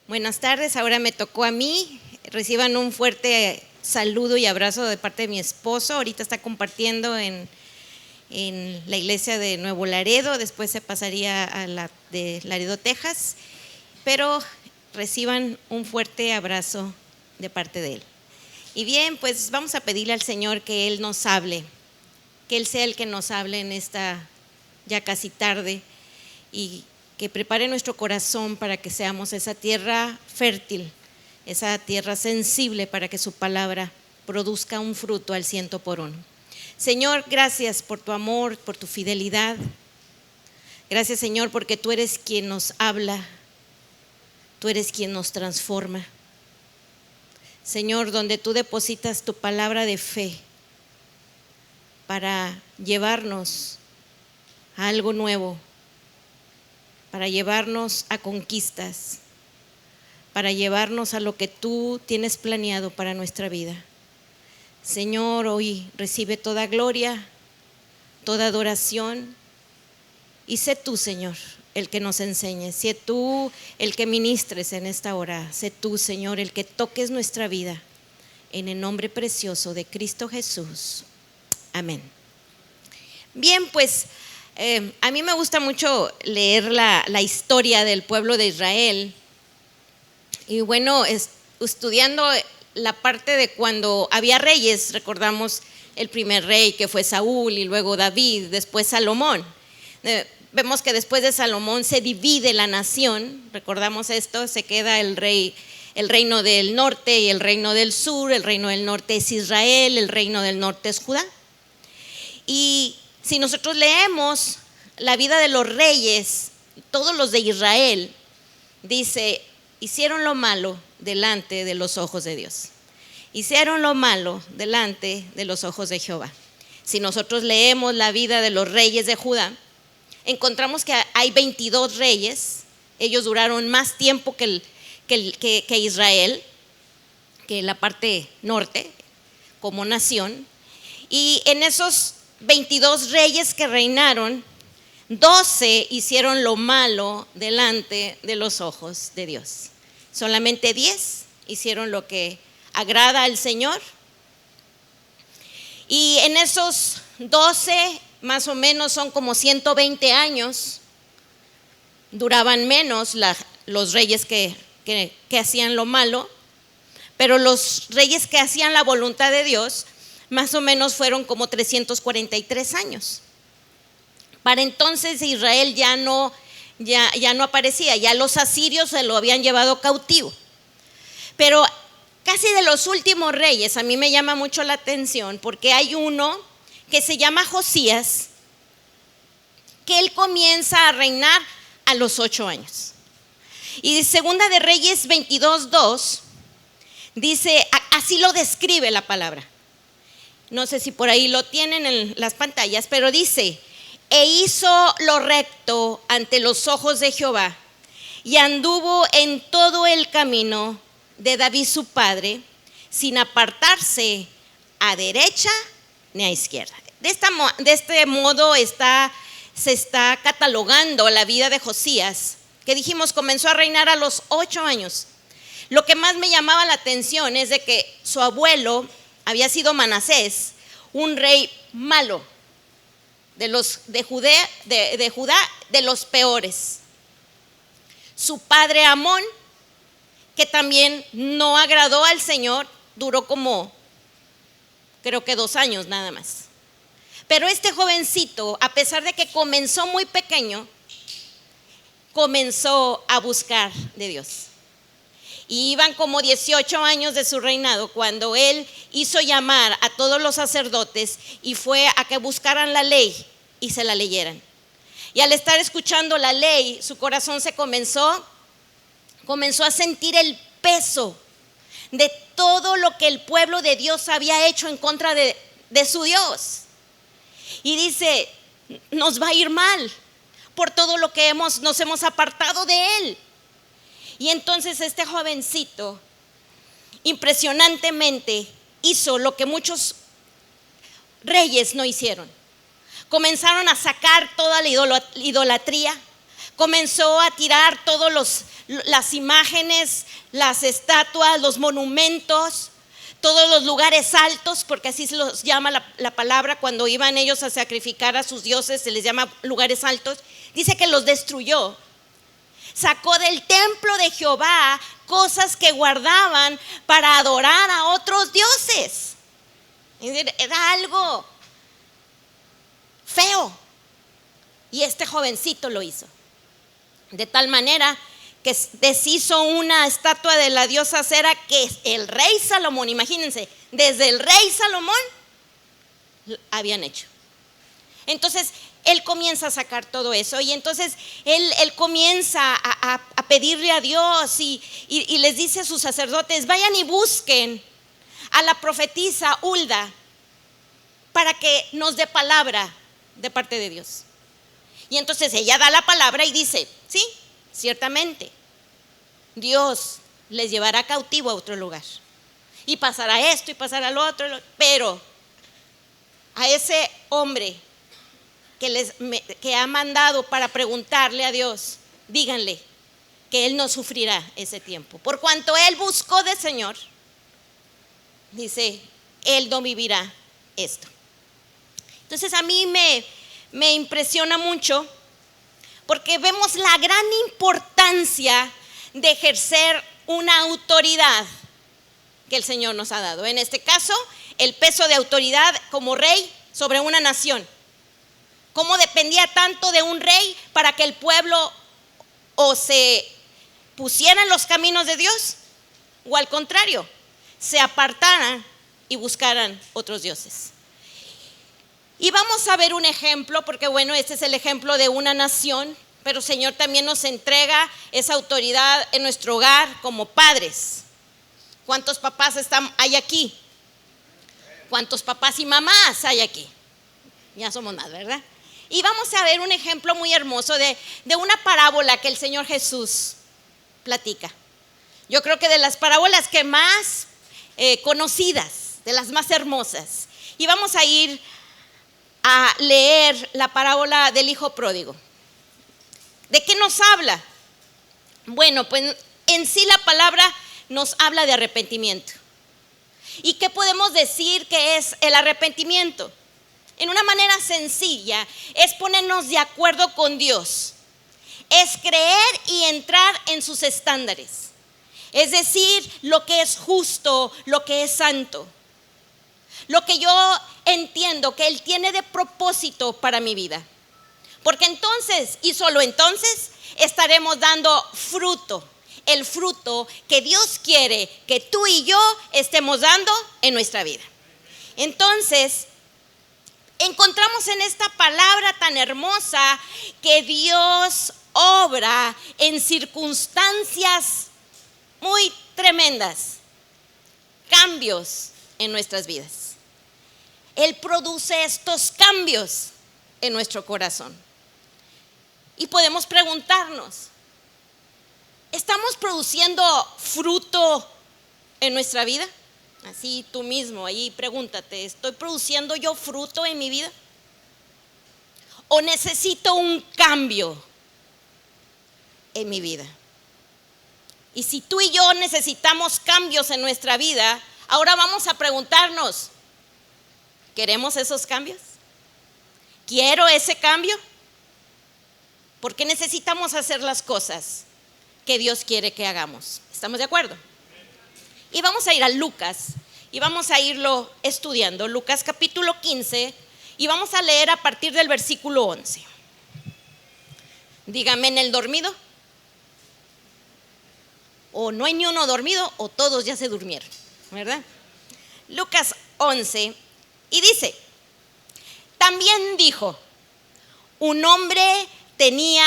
Buenas tardes, ahora me tocó a mí. Reciban un fuerte saludo y abrazo de parte de mi esposo. Ahorita está compartiendo en la iglesia de Nuevo Laredo, después se pasaría a la de Laredo, Texas, pero reciban un fuerte abrazo de parte de él. Y bien, pues vamos a pedirle al Señor que Él nos hable, que Él sea el que nos hable en esta ya casi tarde y que prepare nuestro corazón para que seamos esa tierra fértil, esa tierra sensible para que su palabra produzca un fruto al 100%. Señor, gracias por tu amor, por tu fidelidad. Gracias, Señor, porque tú eres quien nos habla, tú eres quien nos transforma. Señor, donde tú depositas tu palabra de fe para llevarnos a algo nuevo, para llevarnos a conquistas, para llevarnos a lo que tú tienes planeado para nuestra vida. Señor, hoy recibe toda gloria, toda adoración y sé tú, Señor, el que nos enseñes, sé tú el que ministres en esta hora, sé tú, Señor, el que toques nuestra vida en el nombre precioso de Cristo Jesús. Amén. Bien, pues a mí me gusta mucho leer la historia del pueblo de Israel y bueno, estudiando la parte de cuando había reyes, recordamos el primer rey que fue Saúl y luego David, después Salomón. Vemos que después de Salomón se divide la nación, recordamos esto, se queda el reino del norte y el reino del sur. El reino del norte es Israel, el reino del norte es Judá. Y si nosotros leemos la vida de los reyes, todos los de Israel, dice, hicieron lo malo delante de los ojos de Dios. Hicieron lo malo delante de los ojos de Jehová. Si nosotros leemos la vida de los reyes de Judá, encontramos que hay 22 reyes. Ellos duraron más tiempo que Israel, que la parte norte, como nación. Y en esos 22 reyes que reinaron, 12 hicieron lo malo delante de los ojos de Dios. Solamente 10 hicieron lo que agrada al Señor. Y en esos 12, más o menos son como 120 años, duraban menos los reyes que hacían lo malo, pero los reyes que hacían la voluntad de Dios, más o menos fueron como 343 años. Para entonces Israel ya no aparecía, ya los asirios se lo habían llevado cautivo. Pero casi de los últimos reyes, a mí me llama mucho la atención porque hay uno que se llama Josías, que él comienza a reinar a los 8 años. Y segunda de Reyes 22:2 dice, así lo describe la palabra. No sé si por ahí lo tienen en las pantallas, pero dice, e hizo lo recto ante los ojos de Jehová y anduvo en todo el camino de David su padre, sin apartarse a derecha ni a izquierda. De este modo se está catalogando la vida de Josías, que dijimos comenzó a reinar a los 8 años. Lo que más me llamaba la atención es de que su abuelo había sido Manasés, un rey malo, de Judá, de los peores. Su padre Amón, que también no agradó al Señor, duró como creo que 2 años nada más. Pero este jovencito, a pesar de que comenzó muy pequeño, comenzó a buscar de Dios. Y iban como 18 años de su reinado cuando él hizo llamar a todos los sacerdotes y fue a que buscaran la ley y se la leyeran. Y al estar escuchando la ley, su corazón se comenzó a sentir el peso de todo lo que el pueblo de Dios había hecho en contra de su Dios. Y dice, nos va a ir mal por todo lo que nos hemos apartado de Él. Y entonces este jovencito impresionantemente hizo lo que muchos reyes no hicieron. Comenzaron a sacar toda la idolatría, comenzó a tirar todas las imágenes, las estatuas, los monumentos, todos los lugares altos, porque así se los llama la palabra. Cuando iban ellos a sacrificar a sus dioses, se les llama lugares altos. Dice que los destruyó. Sacó del templo de Jehová cosas que guardaban para adorar a otros dioses. Era algo feo. Y este jovencito lo hizo. De tal manera que deshizo una estatua de la diosa Cera que el rey Salomón, imagínense, desde el rey Salomón habían hecho. Entonces él comienza a sacar todo eso, y entonces él comienza a pedirle a Dios y les dice a sus sacerdotes: vayan y busquen a la profetisa Hulda para que nos dé palabra de parte de Dios. Y entonces ella da la palabra y dice: sí, ciertamente Dios les llevará cautivo a otro lugar, y pasará esto y pasará lo otro, pero a ese hombre que ha mandado para preguntarle a Dios, díganle que él no sufrirá ese tiempo. Por cuanto él buscó del Señor, dice, él no vivirá esto. Entonces a mí me impresiona mucho, porque vemos la gran importancia de ejercer una autoridad que el Señor nos ha dado. En este caso, el peso de autoridad como rey sobre una nación. Cómo dependía tanto de un rey para que el pueblo o se pusiera en los caminos de Dios, o al contrario, se apartaran y buscaran otros dioses. Y vamos a ver un ejemplo, porque bueno, este es el ejemplo de una nación, pero el Señor también nos entrega esa autoridad en nuestro hogar como padres. ¿Cuántos papás hay aquí? ¿Cuántos papás y mamás hay aquí? Ya somos más, ¿verdad? Y vamos a ver un ejemplo muy hermoso de una parábola que el Señor Jesús platica. Yo creo que de las parábolas que más conocidas, de las más hermosas. Y vamos a ir a leer la parábola del hijo pródigo. ¿De qué nos habla? Bueno, pues en sí la palabra nos habla de arrepentimiento. ¿Y qué podemos decir que es el arrepentimiento? En una manera sencilla, es ponernos de acuerdo con Dios, es creer y entrar en sus estándares, es decir, lo que es justo, lo que es santo, lo que yo entiendo que Él tiene de propósito para mi vida, porque entonces y solo entonces estaremos dando fruto, el fruto que Dios quiere que tú y yo estemos dando en nuestra vida. Entonces encontramos en esta palabra tan hermosa que Dios obra en circunstancias muy tremendas, cambios en nuestras vidas. Él produce estos cambios en nuestro corazón. Y podemos preguntarnos, ¿estamos produciendo fruto en nuestra vida? Así tú mismo, ahí pregúntate, ¿estoy produciendo yo fruto en mi vida? ¿O necesito un cambio en mi vida? Y si tú y yo necesitamos cambios en nuestra vida, ahora vamos a preguntarnos, ¿queremos esos cambios? ¿Quiero ese cambio? Porque necesitamos hacer las cosas que Dios quiere que hagamos. ¿Estamos de acuerdo? Y vamos a ir a Lucas y vamos a irlo estudiando. Lucas capítulo 15 y vamos a leer a partir del versículo 11. Dígame, ¿en el dormido? O no hay ni uno dormido o todos ya se durmieron, ¿verdad? Lucas 11 y dice, también dijo, un hombre tenía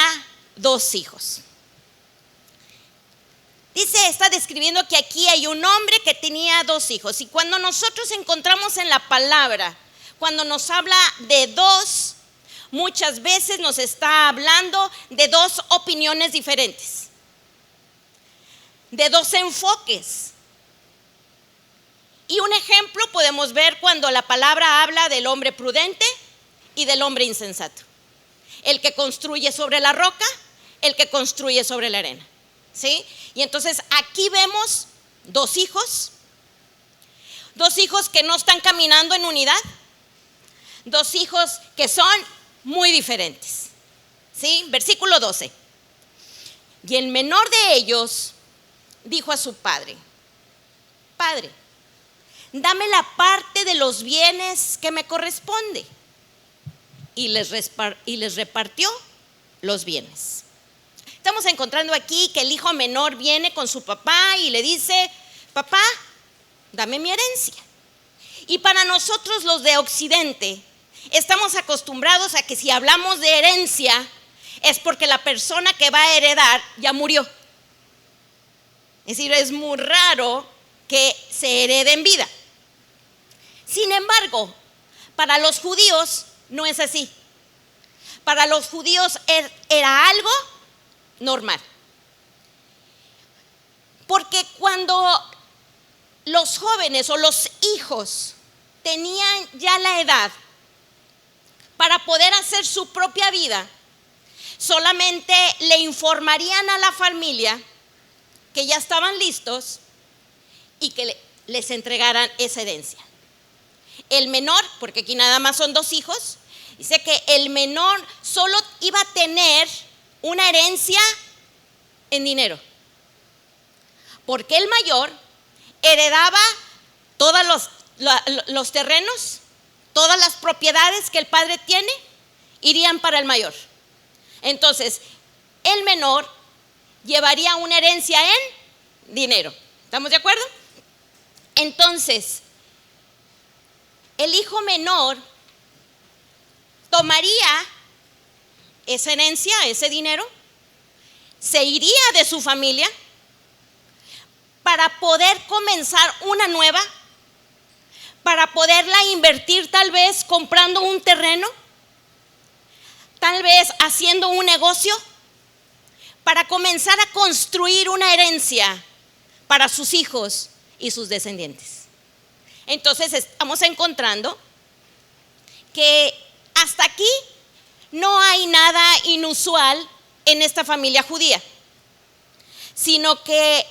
2 hijos. Dice, está describiendo que aquí hay un hombre que tenía 2 hijos. Y cuando nosotros encontramos en la palabra, cuando nos habla de 2, muchas veces nos está hablando de 2 opiniones diferentes, de 2 enfoques. Y un ejemplo podemos ver cuando la palabra habla del hombre prudente y del hombre insensato. El que construye sobre la roca el que construye sobre la arena, ¿sí? Y entonces aquí vemos dos hijos que no están caminando en unidad, dos hijos que son muy diferentes, ¿sí? Versículo 12. Y el menor de ellos dijo a su padre: Padre, dame la parte de los bienes que me corresponde. Y les repartió los bienes. Estamos encontrando aquí que el hijo menor viene con su papá y le dice: papá, dame mi herencia. Y para nosotros los de Occidente estamos acostumbrados a que si hablamos de herencia es porque la persona que va a heredar ya murió. Es decir, es muy raro que se herede en vida. Sin embargo, para los judíos no es así. Para los judíos era algo normal. Porque cuando los jóvenes o los hijos tenían ya la edad para poder hacer su propia vida, solamente le informarían a la familia que ya estaban listos y que les entregaran esa herencia. El menor, porque aquí nada más son dos hijos, dice que el menor solo iba a tener una herencia en dinero, porque el mayor heredaba todos los terrenos, todas las propiedades que el padre tiene, irían para el mayor. Entonces, el menor llevaría una herencia en dinero. ¿Estamos de acuerdo? Entonces, el hijo menor tomaría esa herencia, ese dinero, se iría de su familia para poder comenzar una nueva, para poderla invertir tal vez comprando un terreno, tal vez haciendo un negocio, para comenzar a construir una herencia para sus hijos y sus descendientes. Entonces estamos encontrando que hasta aquí no hay nada inusual en esta familia judía, sino que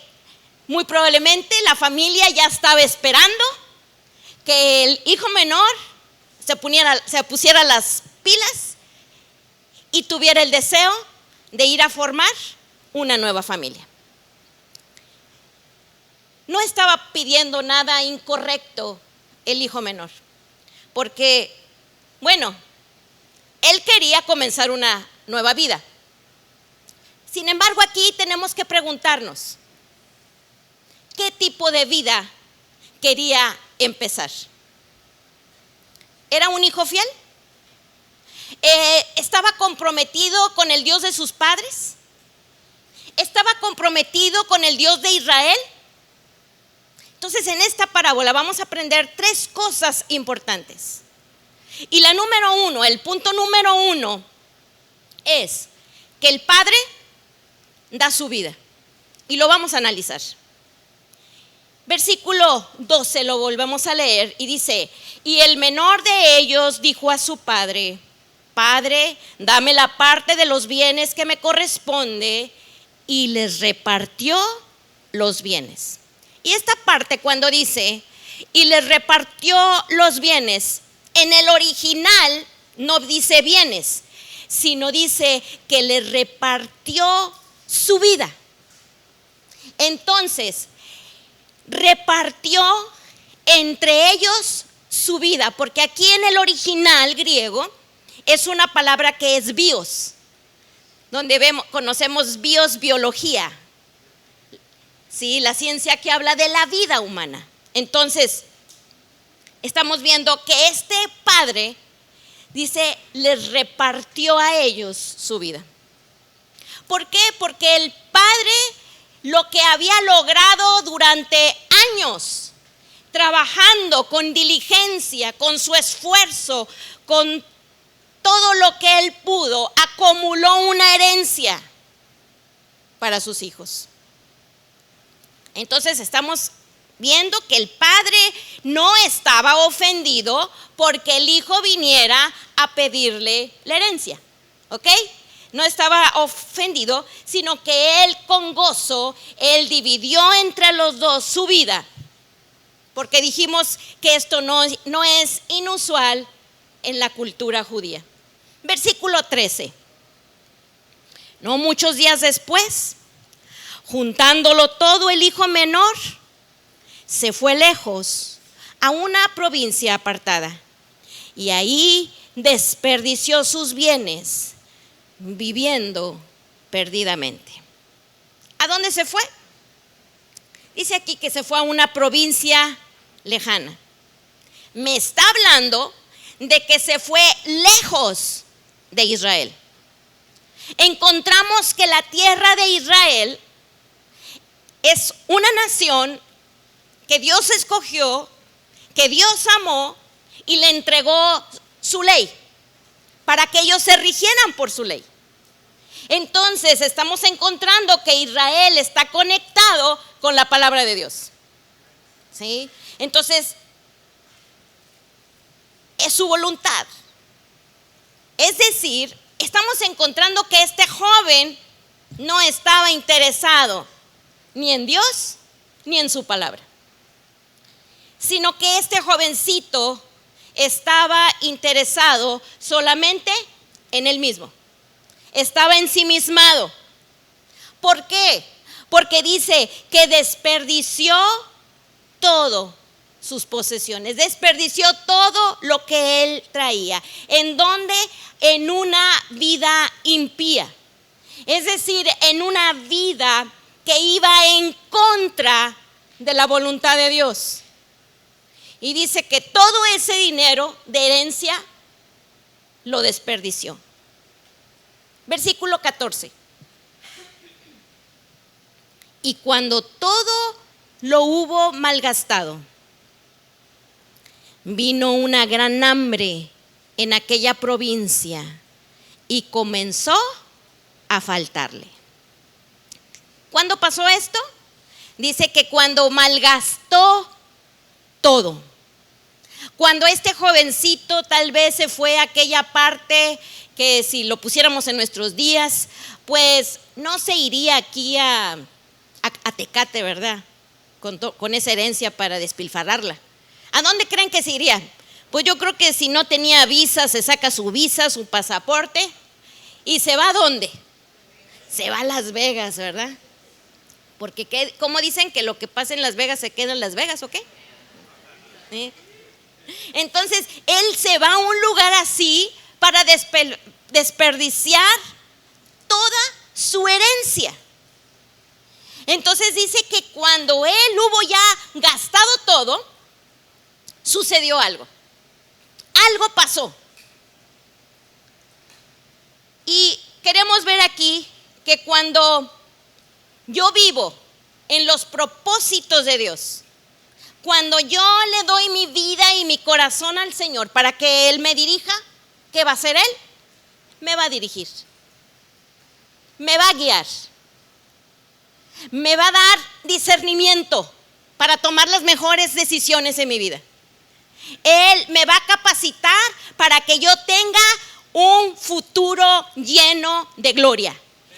muy probablemente la familia ya estaba esperando que el hijo menor se pusiera las pilas y tuviera el deseo de ir a formar una nueva familia. No estaba pidiendo nada incorrecto el hijo menor, porque, bueno, él quería comenzar una nueva vida. Sin embargo, aquí tenemos que preguntarnos, ¿qué tipo de vida quería empezar? ¿Era un hijo fiel? ¿Estaba comprometido con el Dios de sus padres? ¿Estaba comprometido con el Dios de Israel? Entonces, en esta parábola vamos a aprender tres cosas importantes. Y la número uno, el punto número uno, es que el padre da su vida. Y lo vamos a analizar. Versículo 12 lo volvemos a leer y dice: y el menor de ellos dijo a su padre: Padre, dame la parte de los bienes que me corresponde. Y les repartió los bienes. Y esta parte, cuando dice y les repartió los bienes, en el original no dice bienes, sino dice que les repartió su vida. Entonces, repartió entre ellos su vida, porque aquí en el original griego es una palabra que es bios, donde conocemos biología, ¿sí? La ciencia que habla de la vida humana. Entonces, estamos viendo que este padre, dice, les repartió a ellos su vida. ¿Por qué? Porque el padre lo que había logrado durante años, trabajando con diligencia, con su esfuerzo, con todo lo que él pudo, acumuló una herencia para sus hijos. Entonces estamos viendo que el padre no estaba ofendido porque el hijo viniera a pedirle la herencia, ¿ok? no estaba ofendido, sino que él con gozo, él dividió entre los dos su vida. Porque dijimos que esto no es inusual en la cultura judía. Versículo 13. No muchos días después, juntándolo todo, el hijo menor se fue lejos a una provincia apartada y ahí desperdició sus bienes viviendo perdidamente. ¿A dónde se fue? Dice aquí que se fue a una provincia lejana. Me está hablando de que se fue lejos de Israel. Encontramos que la tierra de Israel es una nación que Dios escogió, que Dios amó y le entregó su ley para que ellos se rigieran por su ley. Entonces estamos encontrando que Israel está conectado con la palabra de Dios. ¿Sí? Entonces es su voluntad. Es decir, estamos encontrando que este joven no estaba interesado ni en Dios ni en su palabra, sino que este jovencito estaba interesado solamente en él mismo. Estaba ensimismado. ¿Por qué? Porque dice que desperdició todo sus posesiones, desperdició todo lo que él traía. ¿En dónde? En una vida impía. Es decir, en una vida que iba en contra de la voluntad de Dios. Y dice que todo ese dinero de herencia lo desperdició. Versículo 14. Y cuando todo lo hubo malgastado, vino una gran hambre en aquella provincia y comenzó a faltarle. ¿Cuándo pasó esto? Dice que cuando malgastó todo. Cuando este jovencito tal vez se fue a aquella parte que si lo pusiéramos en nuestros días, pues no se iría aquí a Tecate, ¿verdad? Con esa herencia para despilfarrarla. ¿A dónde creen que se iría? Pues yo creo que si no tenía visa, se saca su visa, su pasaporte y se va ¿a dónde? Se va a Las Vegas, ¿verdad? Porque ¿cómo dicen que lo que pasa en Las Vegas se queda en Las Vegas o qué? ¿Sí? Entonces él se va a un lugar así para desperdiciar toda su herencia. Entonces dice que cuando él hubo ya gastado todo, sucedió algo. Algo pasó. Y queremos ver aquí que cuando yo vivo en los propósitos de Dios, cuando yo le doy mi vida y mi corazón al Señor para que Él me dirija, ¿qué va a hacer Él? Me va a dirigir, me va a guiar, me va a dar discernimiento para tomar las mejores decisiones en mi vida. Él me va a capacitar para que yo tenga un futuro lleno de gloria,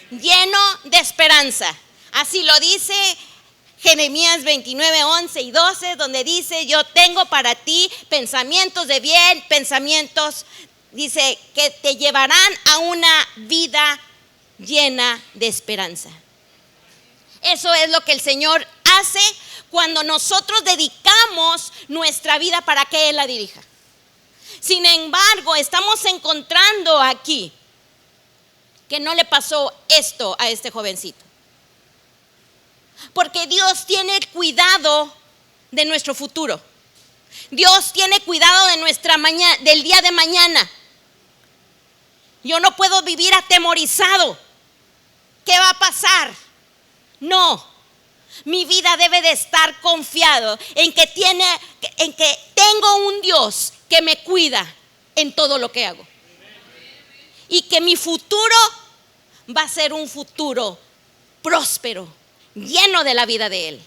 lleno de esperanza. Así lo dice Jeremías 29, 11 y 12, donde dice: yo tengo para ti pensamientos de bien, pensamientos, dice, que te llevarán a una vida llena de esperanza. Eso es lo que el Señor hace cuando nosotros dedicamos nuestra vida para que Él la dirija. Sin embargo, estamos encontrando aquí que no le pasó esto a este jovencito. Porque Dios tiene cuidado de nuestro futuro. Dios tiene cuidado de nuestra mañana, del día de mañana. Yo no puedo vivir atemorizado. ¿Qué va a pasar? No. Mi vida debe de estar confiado en que tengo un Dios que me cuida en todo lo que hago. Y que mi futuro va a ser un futuro próspero, lleno de la vida de Él.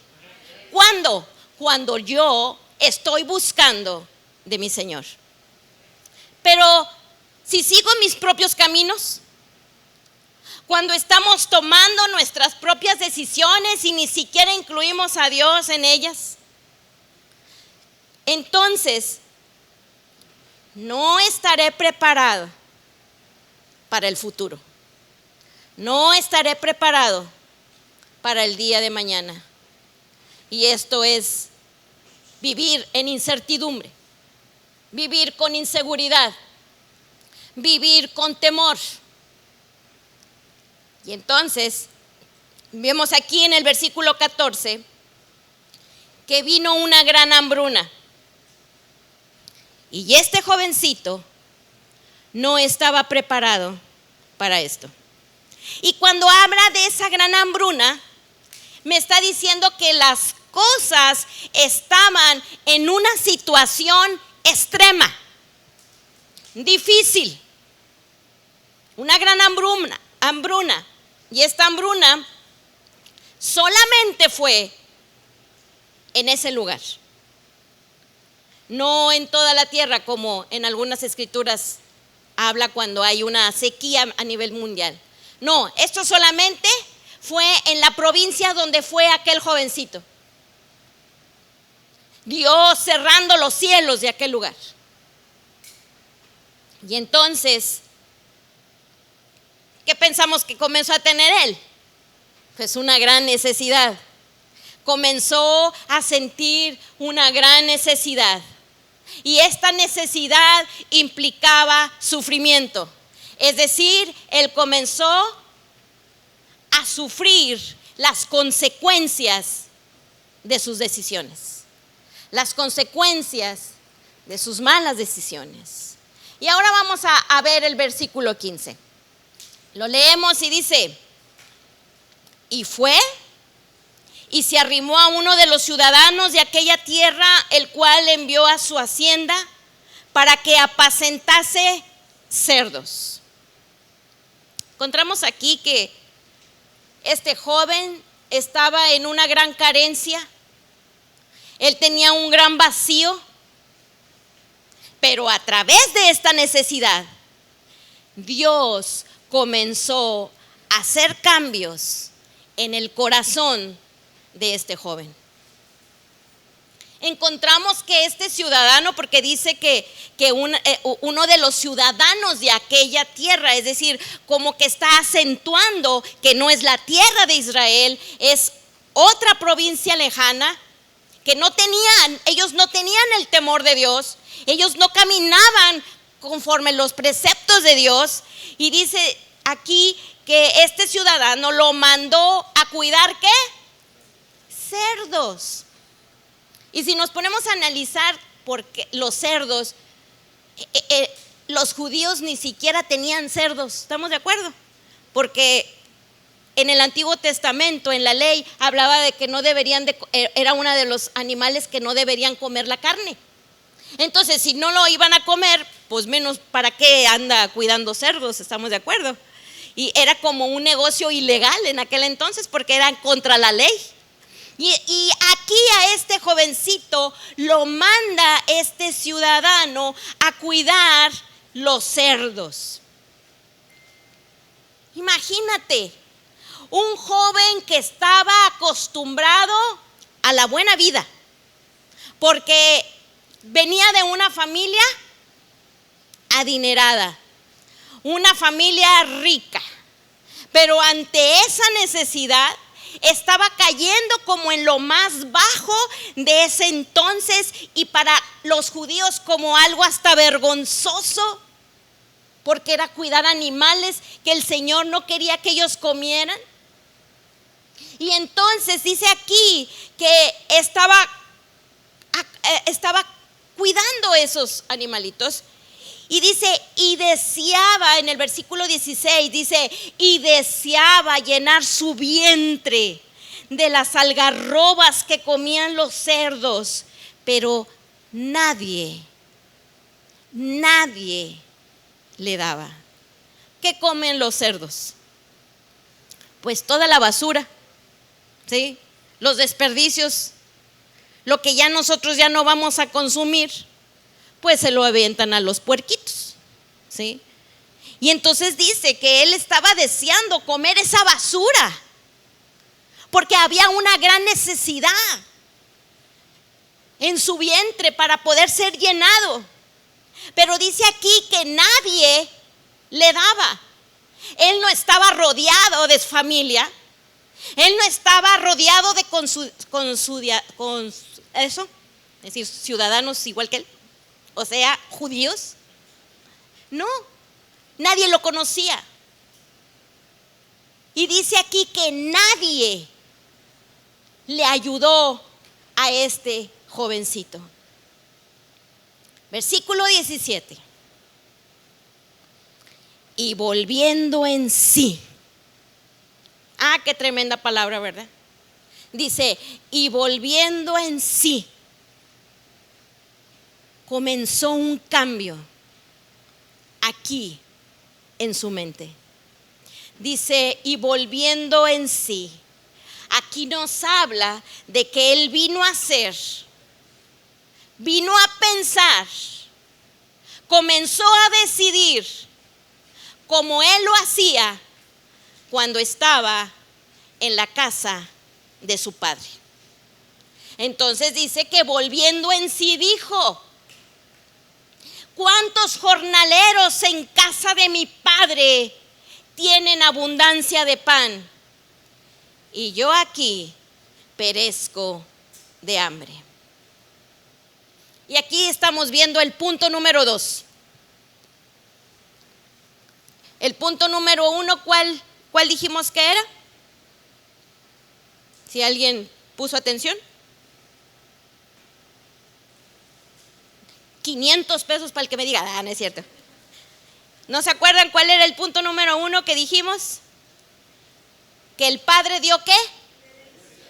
¿Cuándo? Cuando yo estoy buscando de mi Señor. Pero si sigo mis propios caminos, cuando estamos tomando nuestras propias decisiones y ni siquiera incluimos a Dios en ellas, entonces no estaré preparado para el futuro. No estaré preparado para el día de mañana. Y esto es vivir en incertidumbre, vivir con inseguridad, vivir con temor. Y entonces vemos aquí en el versículo 14 que vino una gran hambruna. Y este jovencito no estaba preparado para esto. Y cuando habla de esa gran hambruna, me está diciendo que las cosas estaban en una situación extrema, difícil, una gran hambruna. Y esta hambruna solamente fue en ese lugar, no en toda la tierra, como en algunas escrituras habla cuando hay una sequía a nivel mundial. No, esto solamente fue en la provincia donde fue aquel jovencito. Dios cerrando los cielos de aquel lugar. Y entonces, ¿qué pensamos que comenzó a tener él? Pues una gran necesidad. Comenzó a sentir una gran necesidad. Y esta necesidad implicaba sufrimiento. Es decir, él comenzó a sufrir las consecuencias de sus decisiones, las consecuencias de sus malas decisiones. Y ahora vamos a ver el versículo 15. Lo leemos y dice: y fue y se arrimó a uno de los ciudadanos de aquella tierra, el cual envió a su hacienda para que apacentase cerdos. Encontramos aquí que este joven estaba en una gran carencia, él tenía un gran vacío, pero a través de esta necesidad, Dios comenzó a hacer cambios en el corazón de este joven. Encontramos que este ciudadano, porque dice que uno de los ciudadanos de aquella tierra, es decir, como que está acentuando que no es la tierra de Israel, es otra provincia lejana, que ellos no tenían el temor de Dios, ellos no caminaban conforme los preceptos de Dios. Y dice aquí que este ciudadano lo mandó a cuidar, ¿qué? Cerdos. Y si nos ponemos a analizar, porque los cerdos, los judíos ni siquiera tenían cerdos, ¿estamos de acuerdo? Porque en el Antiguo Testamento, en la ley, hablaba de que no deberían era uno de los animales que no deberían comer la carne. Entonces, si no lo iban a comer, pues menos, ¿para qué anda cuidando cerdos? ¿Estamos de acuerdo? Y era como un negocio ilegal en aquel entonces, porque eran contra la ley. Y aquí a este jovencito lo manda este ciudadano a cuidar los cerdos. Imagínate, un joven que estaba acostumbrado a la buena vida, porque venía de una familia adinerada, una familia rica, pero ante esa necesidad estaba cayendo como en lo más bajo de ese entonces, y para los judíos como algo hasta vergonzoso, porque era cuidar animales que el Señor no quería que ellos comieran. Y entonces dice aquí que estaba cuidando esos animalitos. Y dice, y deseaba, en el versículo 16, dice, y deseaba llenar su vientre de las algarrobas que comían los cerdos, pero nadie le daba. ¿Qué comen los cerdos? Pues toda la basura, ¿sí? Los desperdicios, lo que ya nosotros ya no vamos a consumir, pues se lo avientan a los puerquitos, ¿sí? Y entonces dice que él estaba deseando comer esa basura, porque había una gran necesidad en su vientre para poder ser llenado. Pero dice aquí que nadie le daba. Él no estaba rodeado de su familia. Él no estaba rodeado de eso, es decir, ciudadanos igual que él, o sea, judíos. No, nadie lo conocía. Y dice aquí que nadie le ayudó a este jovencito. Versículo 17. Y volviendo en sí. Ah, qué tremenda palabra, ¿verdad? Dice, y volviendo en sí, comenzó un cambio aquí en su mente. Dice, y volviendo en sí. Aquí nos habla de que él vino a ser, vino a pensar, comenzó a decidir como él lo hacía cuando estaba en la casa de su padre. Entonces dice que volviendo en sí dijo: ¿cuántos jornaleros en casa de mi padre tienen abundancia de pan? Y yo aquí perezco de hambre. Y aquí estamos viendo el punto número 2. El punto número 1, ¿cuál dijimos que era? Si alguien puso atención. 500 pesos para el que me diga, no es cierto. ¿No se acuerdan cuál era el punto número 1 que dijimos? Que el Padre dio ¿qué?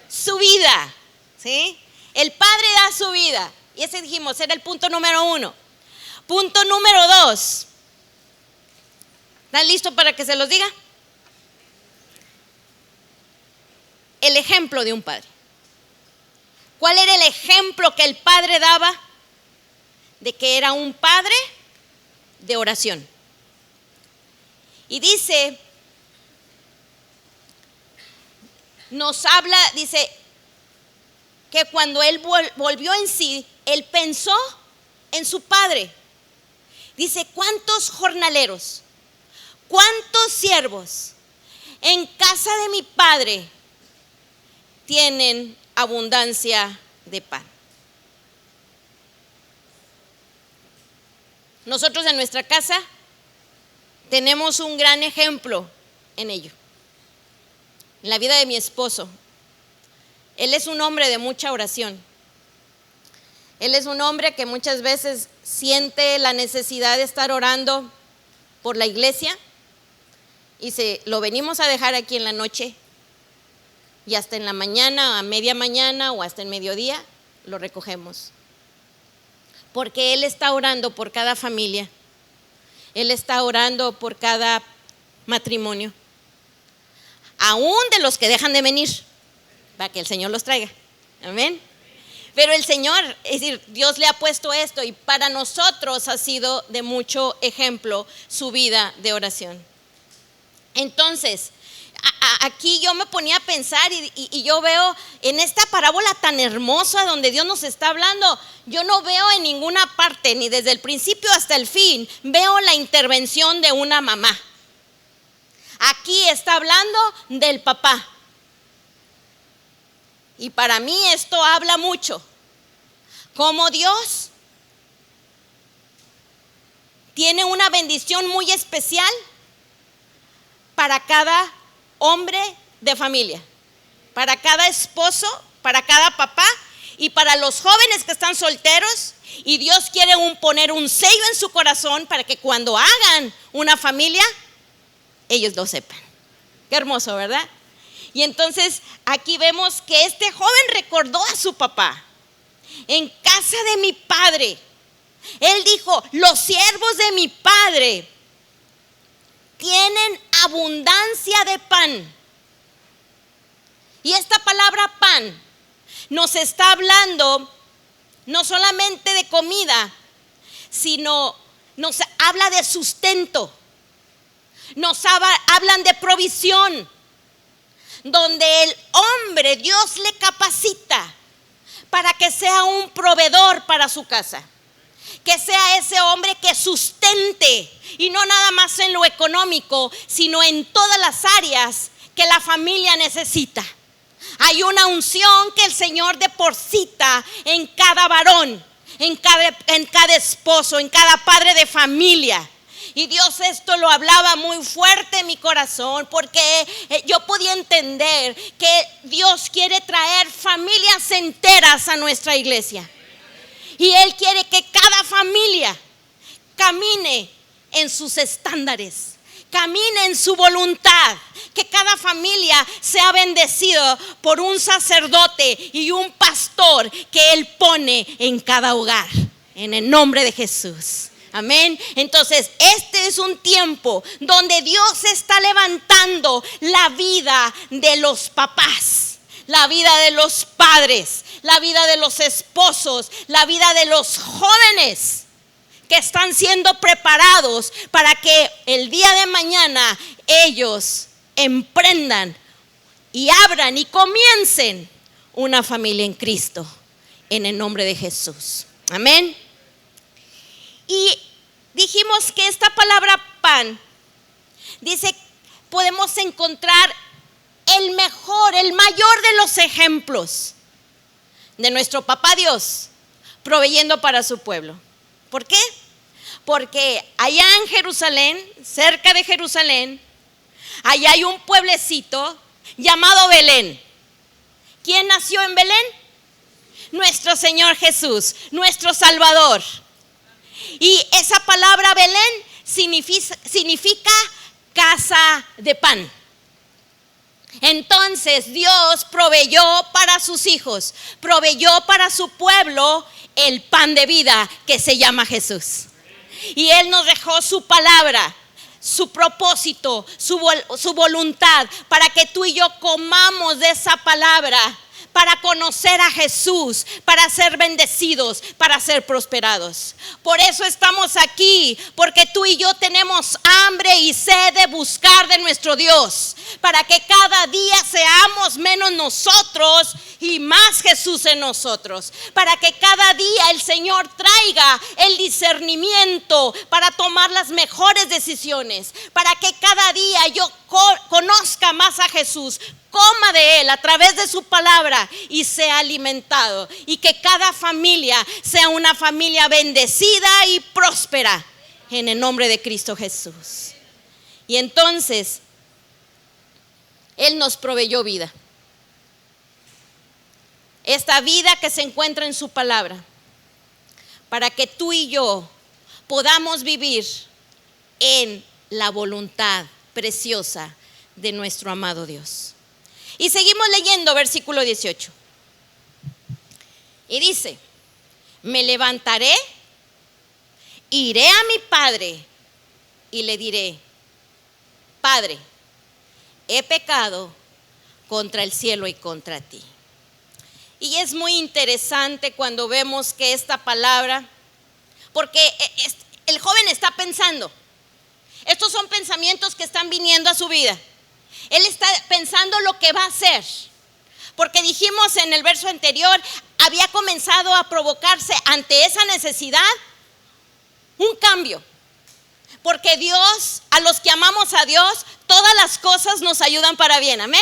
Su vida, ¿sí? El Padre da su vida. Y ese dijimos, era el punto número 1. Punto número 2. ¿Están listos para que se los diga? El ejemplo de un padre. ¿Cuál era el ejemplo que el padre daba? De que era un padre de oración. Y dice, nos habla, dice que cuando él volvió en sí, él pensó en su padre. Dice, ¿cuántos jornaleros, cuántos siervos en casa de mi padre tienen abundancia de pan? Nosotros en nuestra casa tenemos un gran ejemplo en ello. En la vida de mi esposo. Él es un hombre de mucha oración. Él es un hombre que muchas veces siente la necesidad de estar orando por la iglesia y lo venimos a dejar aquí en la noche y hasta en la mañana, a media mañana o hasta el mediodía lo recogemos. Porque él está orando por cada familia. Él está orando por cada matrimonio. Aún de los que dejan de venir, para que el Señor los traiga. Amén. Pero el Señor, es decir, Dios le ha puesto esto y para nosotros ha sido de mucho ejemplo su vida de oración. Entonces, aquí yo me ponía a pensar y yo veo en esta parábola tan hermosa donde Dios nos está hablando, yo no veo en ninguna parte, ni desde el principio hasta el fin, veo la intervención de una mamá. Aquí está hablando del papá. Y para mí esto habla mucho. Como Dios tiene una bendición muy especial para cada hombre de familia, para cada esposo, para cada papá y para los jóvenes que están solteros. Y Dios quiere poner un sello en su corazón para que cuando hagan una familia, ellos lo sepan. Qué hermoso, ¿verdad? Y entonces aquí vemos que este joven recordó a su papá. En casa de mi padre, él dijo, los siervos de mi padre tienen abundancia de pan. Y esta palabra pan nos está hablando no solamente de comida, sino nos habla de sustento. hablan de provisión, donde el hombre, Dios le capacita para que sea un proveedor para su casa, que sea ese hombre que sustente, y no nada más en lo económico, sino en todas las áreas que la familia necesita. Hay una unción que el Señor deposita en cada varón, en cada esposo, en cada padre de familia. Y Dios esto lo hablaba muy fuerte en mi corazón, porque yo podía entender que Dios quiere traer familias enteras a nuestra iglesia. Y Él quiere que cada familia camine en sus estándares, camine en su voluntad, que cada familia sea bendecido por un sacerdote y un pastor que Él pone en cada hogar, en el nombre de Jesús. Amén. Entonces, este es un tiempo donde Dios está levantando la vida de los papás, la vida de los padres, la vida de los esposos, la vida de los jóvenes que están siendo preparados para que el día de mañana ellos emprendan y abran y comiencen una familia en Cristo, en el nombre de Jesús. Amén. Y dijimos que esta palabra pan, dice, podemos encontrar el mayor de los ejemplos de nuestro papá Dios proveyendo para su pueblo. ¿Por qué? Porque allá en Jerusalén, cerca de Jerusalén, allá hay un pueblecito llamado Belén. ¿Quién nació en Belén? Nuestro Señor Jesús, nuestro Salvador. Y esa palabra Belén significa casa de pan. Entonces Dios proveyó para sus hijos, proveyó para su pueblo el pan de vida que se llama Jesús. Y Él nos dejó su palabra, su propósito, su voluntad, para que tú y yo comamos de esa palabra, para conocer a Jesús, para ser bendecidos, para ser prosperados. Por eso estamos aquí, porque tú y yo tenemos hambre y sed de buscar de nuestro Dios, para que cada día seamos menos nosotros y más Jesús en nosotros, para que cada día el Señor traiga el discernimiento para tomar las mejores decisiones, para que cada día yo conozca más a Jesús, coma de Él a través de su palabra y sea alimentado, y que cada familia sea una familia bendecida y próspera en el nombre de Cristo Jesús. Y entonces Él nos proveyó vida, esta vida que se encuentra en su palabra, para que tú y yo podamos vivir en la voluntad preciosa de nuestro amado Dios. Y seguimos leyendo versículo 18. Y dice: me levantaré, iré a mi padre y le diré: Padre, he pecado contra el cielo y contra ti. Y es muy interesante cuando vemos que esta palabra, porque el joven está pensando, estos son pensamientos que están viniendo a su vida. Él está pensando lo que va a hacer, porque dijimos en el verso anterior, había comenzado a provocarse ante esa necesidad un cambio, porque Dios, a los que amamos a Dios, todas las cosas nos ayudan para bien, amén.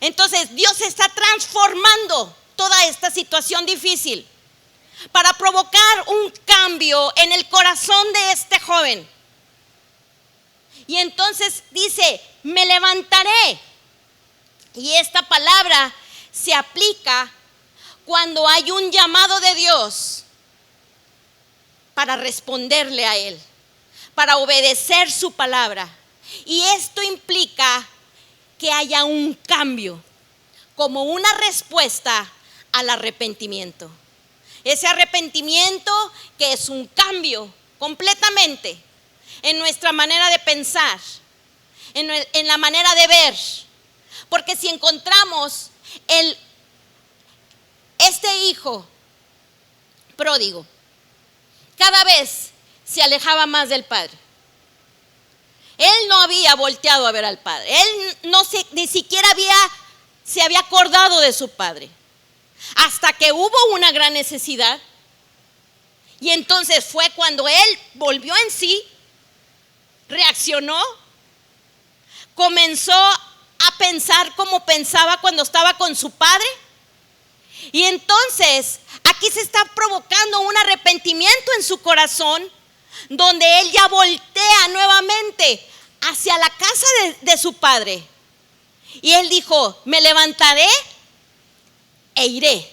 Entonces Dios está transformando toda esta situación difícil para provocar un cambio en el corazón de este joven. Y entonces dice: me levantaré. Y esta palabra se aplica cuando hay un llamado de Dios para responderle a Él, para obedecer su palabra. Y esto implica que haya un cambio, como una respuesta al arrepentimiento. Ese arrepentimiento que es un cambio completamente en nuestra manera de pensar, en la manera de ver. Porque si encontramos este hijo pródigo, cada vez se alejaba más del padre. Él no había volteado a ver al padre. Él ni siquiera se había acordado de su padre. Hasta que hubo una gran necesidad. Y entonces fue cuando él volvió en sí, reaccionó, comenzó a pensar como pensaba cuando estaba con su padre. Y entonces aquí se está provocando un arrepentimiento en su corazón, donde él ya voltea nuevamente hacia la casa de su padre. Y él dijo: me levantaré e iré.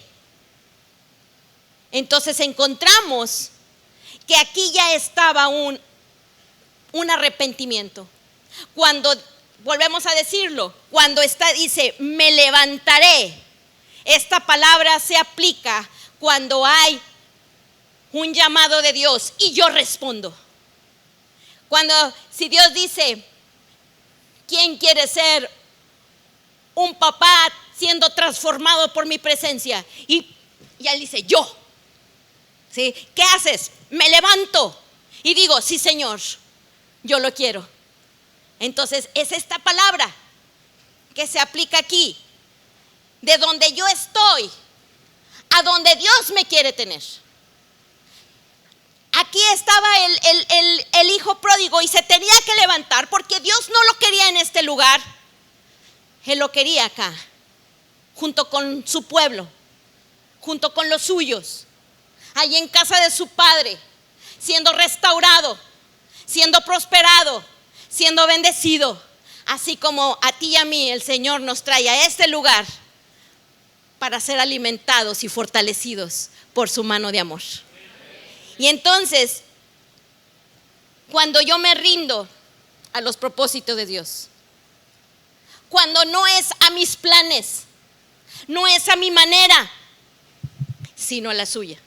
Entonces encontramos que aquí ya estaba un arrepentimiento. Cuando, volvemos a decirlo, cuando dice me levantaré, esta palabra se aplica cuando hay un llamado de Dios y yo respondo. Si Dios dice: ¿quién quiere ser un papá siendo transformado por mi presencia? Y él dice: yo. ¿Sí? ¿Qué haces? Me levanto y digo: sí, Señor, yo lo quiero. Entonces es esta palabra que se aplica aquí, de donde yo estoy a donde Dios me quiere tener. Aquí estaba el hijo pródigo y se tenía que levantar porque Dios no lo quería en este lugar. Él lo quería acá, junto con su pueblo, junto con los suyos, allí en casa de su padre, siendo restaurado, siendo prosperado, siendo bendecido, así como a ti y a mí el Señor nos trae a este lugar para ser alimentados y fortalecidos por su mano de amor. Y entonces, cuando yo me rindo a los propósitos de Dios, cuando no es a mis planes, no es a mi manera, sino a la suya.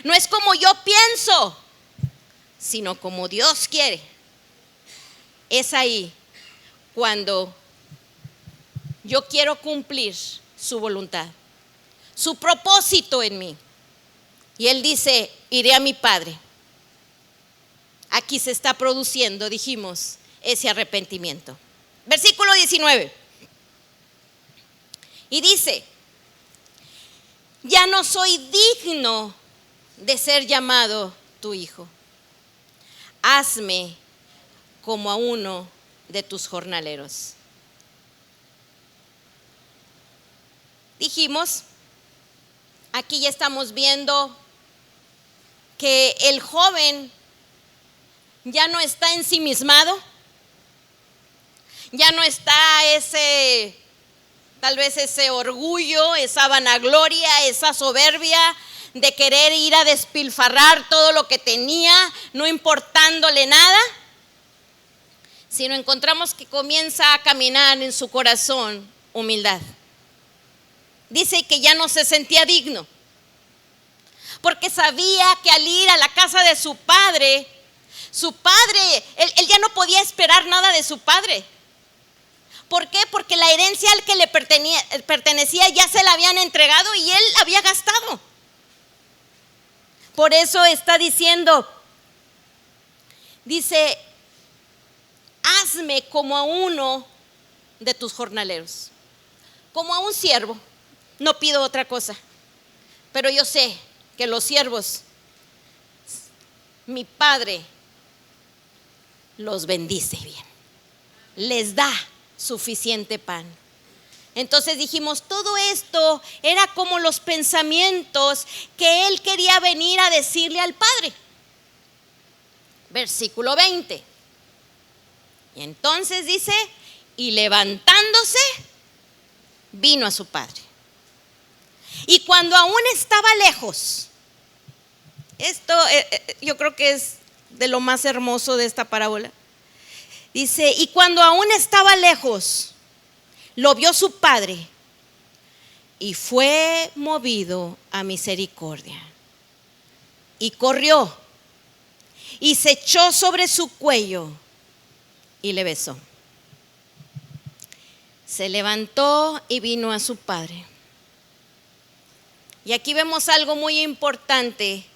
No es como yo pienso, sino como Dios quiere. Es ahí cuando yo quiero cumplir su voluntad, su propósito en mí. Y él dice: iré a mi padre. Aquí se está produciendo, dijimos, ese arrepentimiento. Versículo 19. Y dice: ya no soy digno de ser llamado tu hijo. Hazme como a uno de tus jornaleros. Dijimos, aquí ya estamos viendo que el joven ya no está ensimismado, ya no está tal vez ese orgullo, esa vanagloria, esa soberbia de querer ir a despilfarrar todo lo que tenía, no importándole nada, sino encontramos que comienza a caminar en su corazón humildad. Dice que ya no se sentía digno, porque sabía que al ir a la casa de su padre, él ya no podía esperar nada de su padre. ¿Por qué? Porque la herencia al que le pertenecía ya se la habían entregado y él había gastado. Por eso está diciendo, dice: hazme como a uno de tus jornaleros, como a un siervo. No pido otra cosa, pero yo sé que los siervos, mi padre los bendice bien, les da suficiente pan. Entonces dijimos, todo esto era como los pensamientos que él quería venir a decirle al padre. Versículo 20. Y entonces dice: y levantándose, vino a su padre. Y cuando aún estaba lejos, esto yo creo que es de lo más hermoso de esta parábola. Dice: y cuando aún estaba lejos, lo vio su padre y fue movido a misericordia. Y corrió y se echó sobre su cuello y le besó. Se levantó y vino a su padre. Y aquí vemos algo muy importante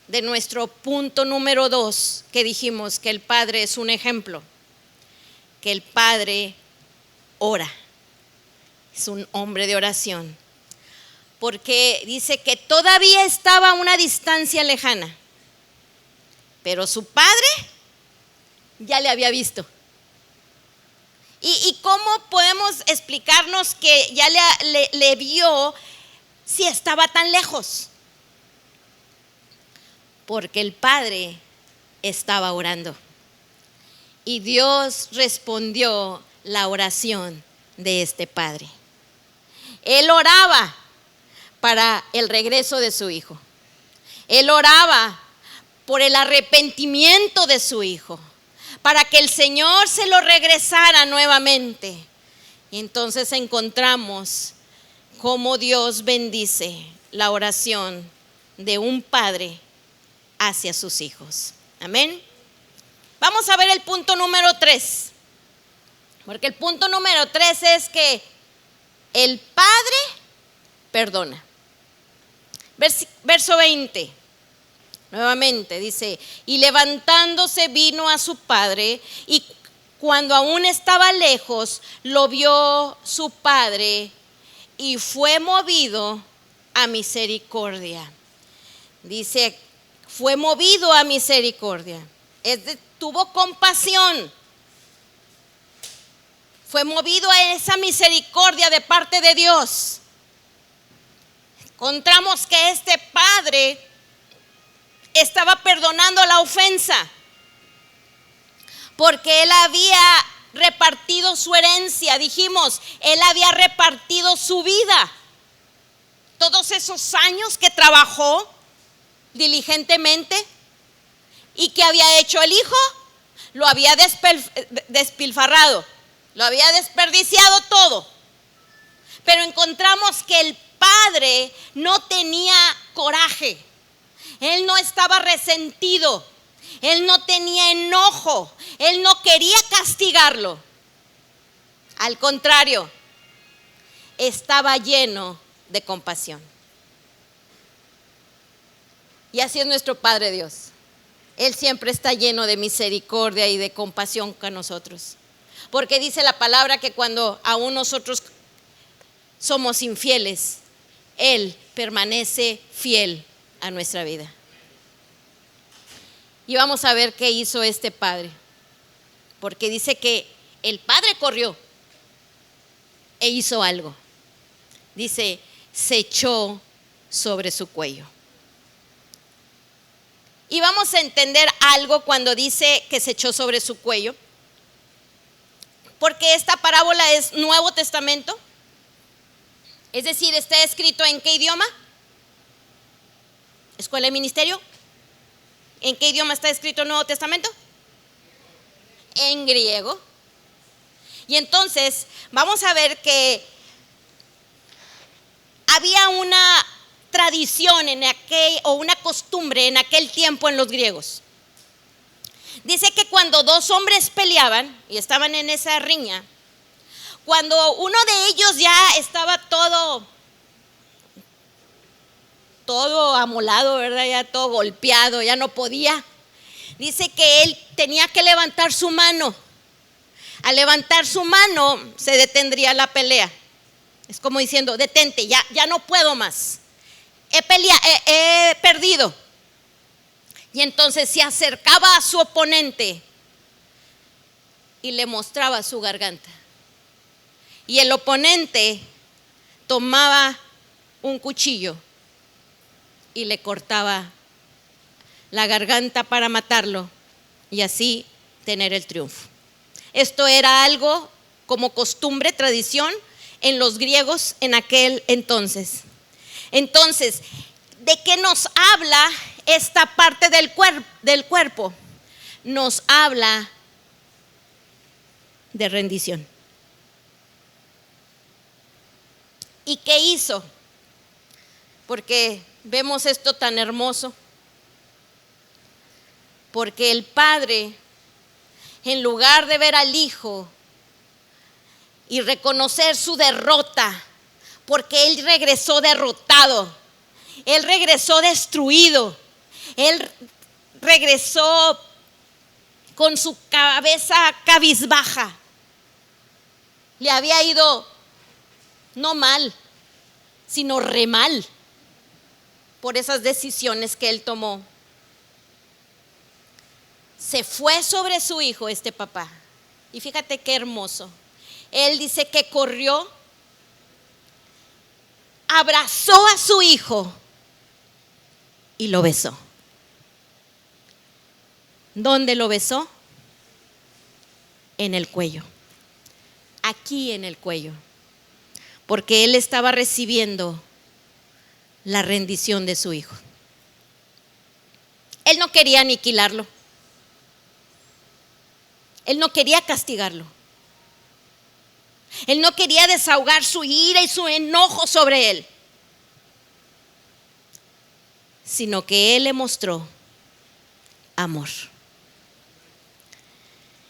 de nuestro punto número 2, que dijimos que el Padre es un ejemplo, que el Padre ora, es un hombre de oración, porque dice que todavía estaba a una distancia lejana, pero su Padre ya le había visto. ¿Y cómo podemos explicarnos que ya le vio si estaba tan lejos? Porque el Padre estaba orando y Dios respondió la oración de este Padre. Él oraba para el regreso de su hijo. Él oraba por el arrepentimiento de su hijo, para que el Señor se lo regresara nuevamente. Y entonces encontramos cómo Dios bendice la oración de un padre hacia sus hijos. Amén. Vamos a ver el punto número 3, porque el punto número 3 es que el Padre perdona. Verso 20. Nuevamente dice, y levantándose vino a su padre, y cuando aún estaba lejos, lo vio su padre, y fue movido a misericordia. Dice, fue movido a misericordia. Tuvo compasión. Fue movido a esa misericordia de parte de Dios. Encontramos que este padre estaba perdonando la ofensa, porque él había repartido su herencia. Dijimos, él había repartido su vida. Todos esos años que trabajó diligentemente, y que había hecho el hijo, lo había despilfarrado, lo había desperdiciado todo. Pero encontramos que el padre no tenía coraje. Él no estaba resentido, él no tenía enojo, él no quería castigarlo. Al contrario, estaba lleno de compasión. Y así es nuestro Padre Dios. Él siempre está lleno de misericordia y de compasión con nosotros. Porque dice la palabra que cuando aún nosotros somos infieles, Él permanece fiel a nuestra vida. Y vamos a ver qué hizo este padre, porque dice que el padre corrió e hizo algo. Dice, se echó sobre su cuello. Y vamos a entender algo cuando dice que se echó sobre su cuello, porque esta parábola es Nuevo Testamento. Es decir, está escrito ¿en qué idioma? Escuela de Ministerio. ¿En qué idioma está escrito el Nuevo Testamento? En griego. Y entonces vamos a ver que había una tradición o una costumbre en aquel tiempo en los griegos. Dice que cuando dos hombres peleaban y estaban en esa riña, cuando uno de ellos ya estaba todo amolado, ¿verdad? Ya todo golpeado, ya no podía. Dice que él tenía que levantar su mano. Al levantar su mano se detendría la pelea. Es como diciendo, detente, ya no puedo más. He perdido. Y entonces se acercaba a su oponente y le mostraba su garganta. Y el oponente tomaba un cuchillo y le cortaba la garganta para matarlo y así tener el triunfo. Esto era algo como costumbre, tradición en los griegos en aquel entonces. Entonces, ¿de qué nos habla esta parte del cuerpo? Nos habla de rendición. ¿Y qué hizo? Porque vemos esto tan hermoso. Porque el padre, en lugar de ver al hijo y reconocer su derrota, porque él regresó derrotado, él regresó destruido, Él regresó con su cabeza cabizbaja. Le había ido no mal, sino re mal por esas decisiones que él tomó. Se fue sobre su hijo este papá. Y fíjate qué hermoso. Él dice que corrió, abrazó a su hijo y lo besó. ¿Dónde lo besó? En el cuello. Aquí en el cuello. Porque él estaba recibiendo la rendición de su hijo. Él no quería aniquilarlo. Él no quería castigarlo. Él no quería desahogar su ira y su enojo sobre él, sino que él le mostró amor.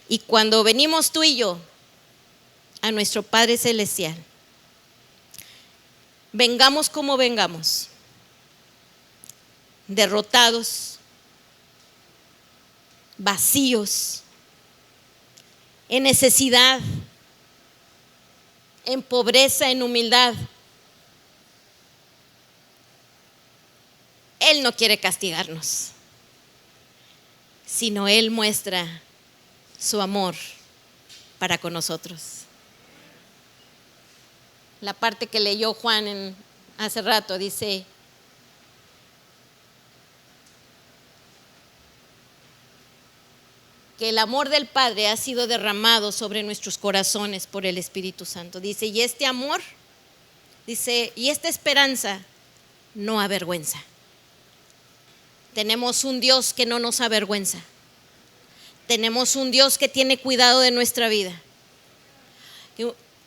Y cuando venimos tú y yo a nuestro Padre Celestial, vengamos como vengamos, derrotados, vacíos, en necesidad, en pobreza, en humildad, Él no quiere castigarnos, sino Él muestra su amor para con nosotros. La parte que leyó Juan hace rato dice: que el amor del Padre ha sido derramado sobre nuestros corazones por el Espíritu Santo. Dice, y este amor, dice, y esta esperanza no avergüenza. Tenemos un Dios que no nos avergüenza. Tenemos un Dios que tiene cuidado de nuestra vida.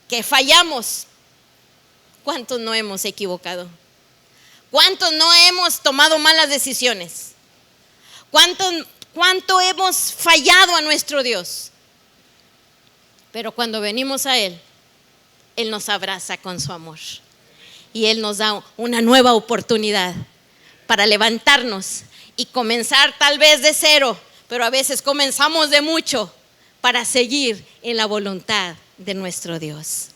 Que fallamos. ¿Cuántos no hemos equivocado? ¿Cuántos no hemos tomado malas decisiones? ¿Cuánto hemos fallado a nuestro Dios? Pero cuando venimos a Él, Él nos abraza con su amor. Y Él nos da una nueva oportunidad para levantarnos y comenzar tal vez de cero, pero a veces comenzamos de mucho para seguir en la voluntad de nuestro Dios.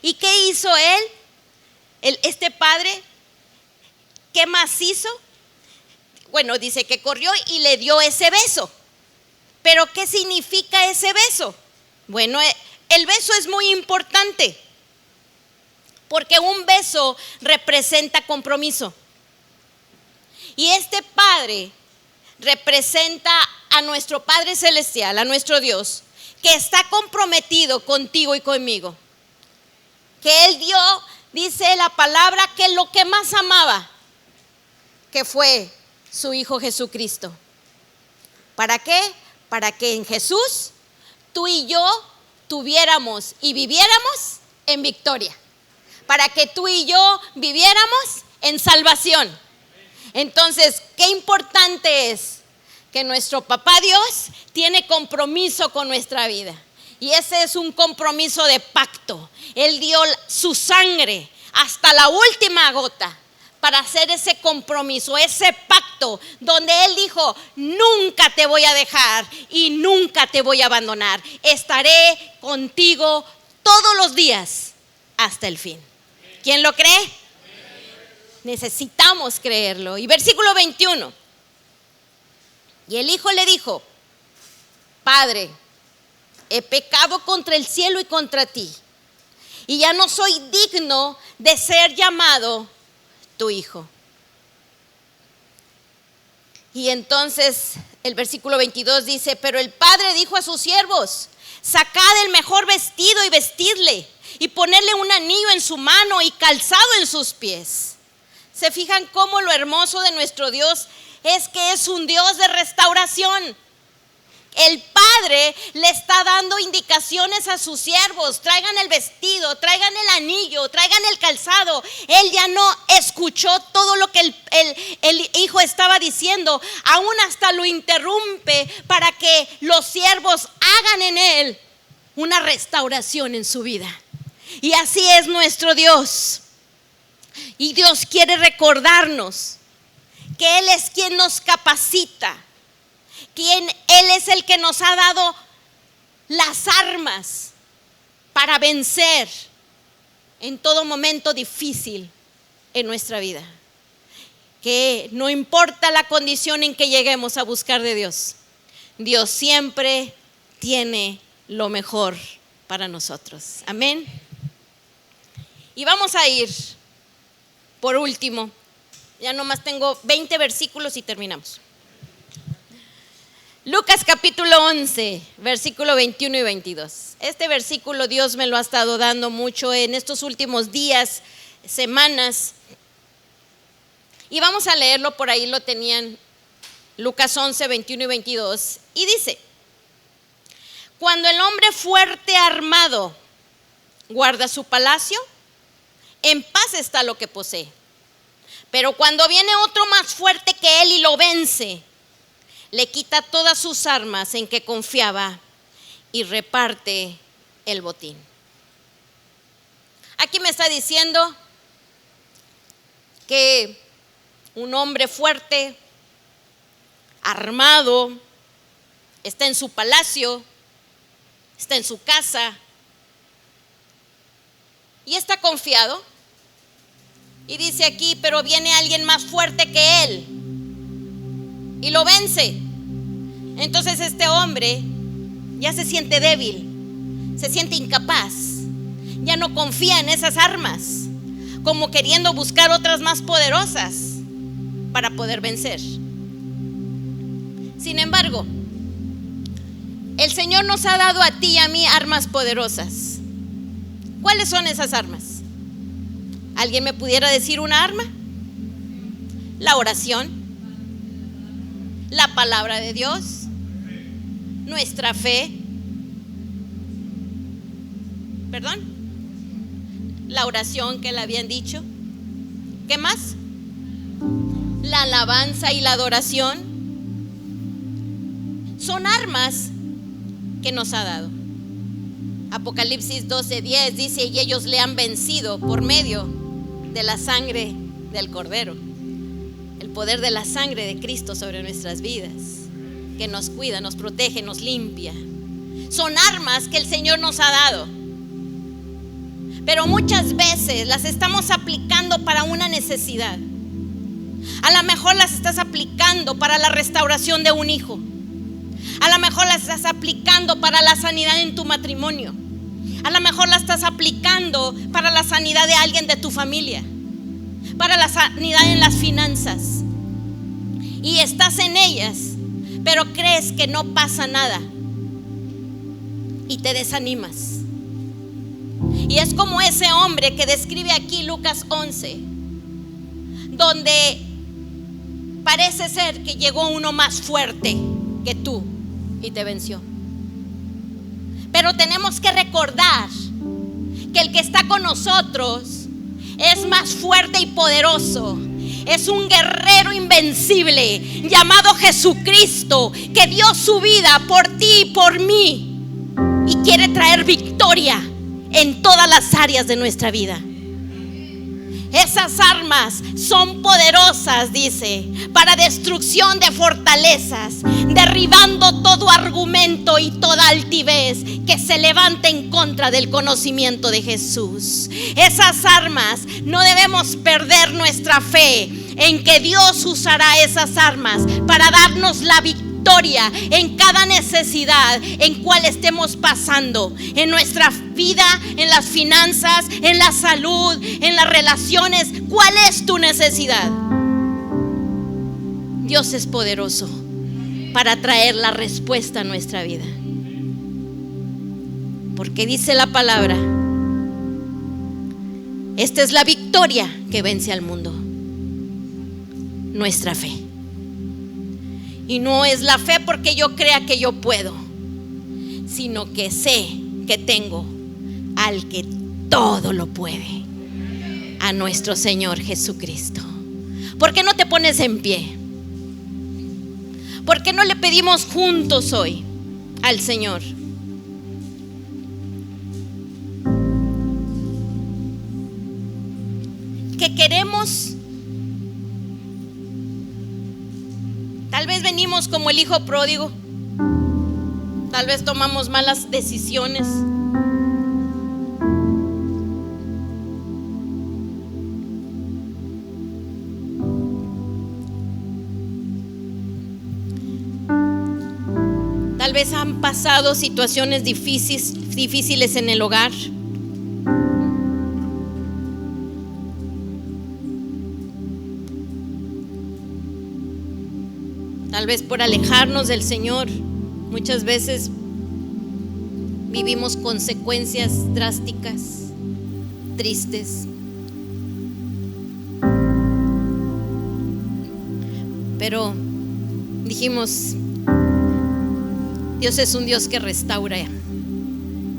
¿Y qué hizo Él? Este Padre, ¿qué más hizo? Bueno, dice que corrió y le dio ese beso. ¿Pero qué significa ese beso? Bueno, el beso es muy importante, porque un beso representa compromiso. Y este Padre representa a nuestro Padre Celestial, a nuestro Dios, que está comprometido contigo y conmigo. Que Él dio, dice la palabra, que lo que más amaba, que fue su Hijo Jesucristo. ¿Para qué? Para que en Jesús tú y yo tuviéramos y viviéramos en victoria. Para que tú y yo viviéramos en salvación. Entonces, qué importante es que nuestro Papá Dios tiene compromiso con nuestra vida. Y ese es un compromiso de pacto. Él dio su sangre hasta la última gota para hacer ese compromiso, ese pacto donde Él dijo: nunca te voy a dejar y nunca te voy a abandonar. Estaré contigo todos los días hasta el fin. ¿Quién lo cree? Necesitamos creerlo. Y versículo 21. Y el hijo le dijo: Padre, he pecado contra el cielo y contra ti, y ya no soy digno de ser llamado tu hijo. Y entonces el versículo 22 dice: pero el padre dijo a sus siervos: sacad el mejor vestido y vestidle, y ponerle un anillo en su mano y calzado en sus pies. ¿Se fijan cómo lo hermoso de nuestro Dios es que es un Dios de restauración? El Padre le está dando indicaciones a sus siervos: traigan el vestido, traigan el anillo, traigan el calzado. Él ya no escuchó todo lo que el hijo estaba diciendo, aún hasta lo interrumpe para que los siervos hagan en él una restauración en su vida. Y así es nuestro Dios. Y Dios quiere recordarnos que Él es quien nos capacita, Él es el que nos ha dado las armas para vencer en todo momento difícil en nuestra vida. Que no importa la condición en que lleguemos a buscar de Dios, Dios siempre tiene lo mejor para nosotros. Amén. Y vamos a ir, por último, ya nomás tengo 20 versículos y terminamos. Lucas capítulo 11, versículo 21 y 22. Este versículo Dios me lo ha estado dando mucho en estos últimos días, semanas. Y vamos a leerlo, por ahí lo tenían, Lucas 11, 21 y 22. Y dice: cuando el hombre fuerte armado guarda su palacio, en paz está lo que posee. Pero cuando viene otro más fuerte que él y lo vence, le quita todas sus armas en que confiaba y reparte el botín. Aquí me está diciendo que un hombre fuerte, armado, está en su palacio, está en su casa y está confiado. Y dice aquí: pero viene alguien más fuerte que él y lo vence. Entonces este hombre ya se siente débil, se siente incapaz, ya no confía en esas armas, como queriendo buscar otras más poderosas para poder vencer. Sin embargo, el Señor nos ha dado a ti y a mí armas poderosas. ¿Cuáles son esas armas? ¿Alguien me pudiera decir una arma? La oración, la palabra de Dios, nuestra fe, la oración que le habían dicho. ¿Qué más? La alabanza y la adoración. Son armas que nos ha dado. Apocalipsis 12:10 dice: y ellos le han vencido por medio de la sangre del Cordero. El poder de la sangre de Cristo sobre nuestras vidas, que nos cuida, nos protege, nos limpia. Son armas que el Señor nos ha dado, pero muchas veces las estamos aplicando para una necesidad. A lo mejor las estás aplicando para la restauración de un hijo. A lo mejor las estás aplicando para la sanidad en tu matrimonio. A lo mejor la estás aplicando para la sanidad de alguien de tu familia, para la sanidad en las finanzas. Y estás en ellas, pero crees que no pasa nada y te desanimas. Y es como ese hombre que describe aquí Lucas 11, donde parece ser que llegó uno más fuerte que tú y te venció. Pero tenemos que recordar que el que está con nosotros es más fuerte y poderoso. Es un guerrero invencible llamado Jesucristo, que dio su vida por ti y por mí y quiere traer victoria en todas las áreas de nuestra vida. Esas armas son poderosas, dice, para destrucción de fortalezas, derribando todo argumento y toda altivez que se levante en contra del conocimiento de Jesús. Esas armas, no debemos perder nuestra fe en que Dios usará esas armas para darnos la victoria en cada necesidad en cual estemos pasando, en nuestra vida, en las finanzas, en la salud, en las relaciones. ¿Cuál es tu necesidad? Dios es poderoso para traer la respuesta a nuestra vida, porque dice la palabra: esta es la victoria que vence al mundo, nuestra fe. Y no es la fe porque yo crea que yo puedo, sino que sé que tengo al que todo lo puede, a nuestro Señor Jesucristo. ¿Por qué no te pones en pie? ¿Por qué no le pedimos juntos hoy al Señor? Que queremos Tal vez venimos como el hijo pródigo. Tal vez tomamos malas decisiones. Tal vez han pasado situaciones difíciles en el hogar. Tal vez por alejarnos del Señor, muchas veces vivimos consecuencias drásticas, tristes. Pero dijimos, Dios es un Dios que restaura,